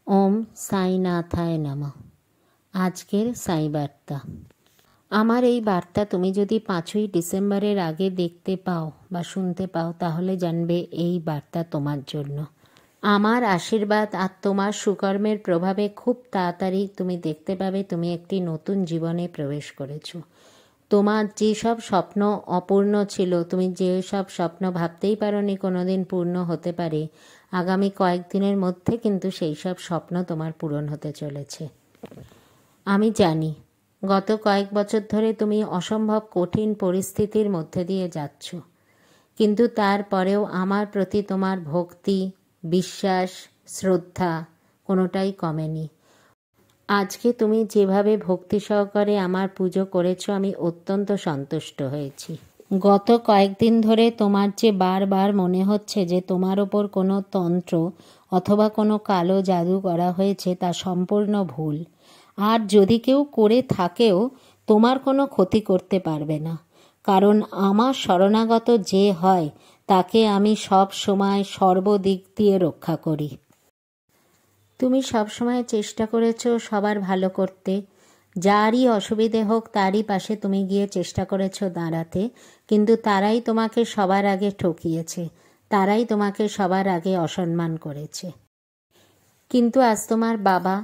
ওম সাইনাথায় নমঃ। আজকের সাই বার্তা। আমার এই বার্তা তুমি যদি 5ই ডিসেম্বরের আগে দেখতে পাও বা শুনতে পাও তাহলে জানবে এই বার্তা তোমার জন্য। আমার আশীর্বাদ আর তোমার সুকর্মের প্রভাবে খুব তাড়াতাড়ি তুমি দেখতে পাবে তুমি একটি নতুন জীবনে প্রবেশ করেছো। তোমার যেসব স্বপ্ন অপূর্ণ ছিল, তুমি যেসব স্বপ্ন ভাবতেই পারোনি কোনোদিন পূর্ণ হতে পারে, আগামী কয়েকদিনের মধ্যে কিন্তু সেই সব স্বপ্ন তোমার পূরণ হতে চলেছে। আমি জানি গত কয়েক বছর ধরে তুমি অসম্ভব কঠিন পরিস্থিতির মধ্যে দিয়ে যাচ্ছ, কিন্তু তারপরেও আমার প্রতি তোমার ভক্তি, বিশ্বাস, শ্রদ্ধা কোনোটাই কমেনি। আজকে তুমি যেভাবে ভক্তি সহকারে আমার পুজো করেছো আমি অত্যন্ত সন্তুষ্ট হয়েছি। গত কয়েকদিন ধরে তোমার যে বারবার মনে হচ্ছে যে তোমার ওপর কোনো তন্ত্র অথবা কোনো কালো জাদু করা হয়েছে তা সম্পূর্ণ ভুল। আর যদি কেউ করে থাকেও তোমার কোনো ক্ষতি করতে পারবে না, কারণ আমার শরণাগত যে হয় তাকে আমি সব সময় সর্বদিক দিয়ে রক্ষা করি। তুমি সবসময় চেষ্টা করেছো সবার ভালো করতে, যারই অসুবিধে হোক তারই পাশে তুমি গিয়ে চেষ্টা করেছো দাঁড়াতে, কিন্তু তারাই তোমাকে সবার আগে ঠকিয়েছে, তারাই তোমাকে সবার আগে অসম্মান করেছে। কিন্তু আজ তোমার বাবা,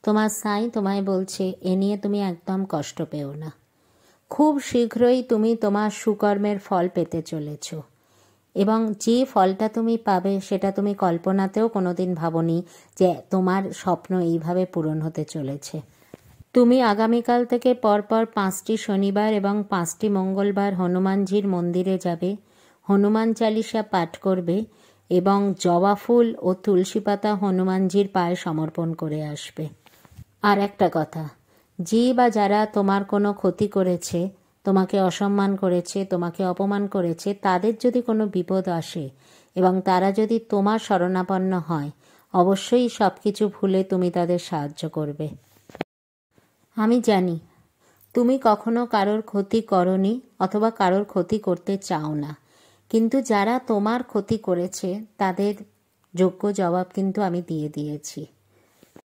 তোমার সাই তোমায় বলছে এ নিয়ে তুমি একদম কষ্ট পেও না। খুব শীঘ্রই তুমি তোমার সুকর্মের ফল পেতে চলেছো, এবং যে ফলটা তুমি পাবে সেটা তুমি কল্পনাতেও কোনোদিন ভাবোনি যে তোমার স্বপ্ন এইভাবে পূরণ হতে চলেছে। তুমি আগামীকাল থেকে পরপর 5টি শনিবার এবং 5টি মঙ্গলবার হনুমানজির মন্দিরে যাবে, হনুমান চালিসা পাঠ করবে এবং জবা ফুল ও তুলসী পাতা হনুমানজির পায়ে সমর্পণ করে আসবে। আর একটা কথা, যে বা যারা তোমার কোনো ক্ষতি করেছে, তোমাকে অসম্মান করেছে, তোমাকে অপমান করেছে, তাদের যদি কোনো বিপদ আসে এবং তারা যদি তোমার শরণাপন্ন হয়, অবশ্যই সব কিছু ভুলে তুমি তাদের সাহায্য করবে। আমি জানি তুমি কখনো কারোর ক্ষতি করনি অথবা কারোর ক্ষতি করতে চাও না, কিন্তু যারা তোমার ক্ষতি করেছে তাদের যোগ্য জবাব কিন্তু আমি দিয়ে দিয়েছি।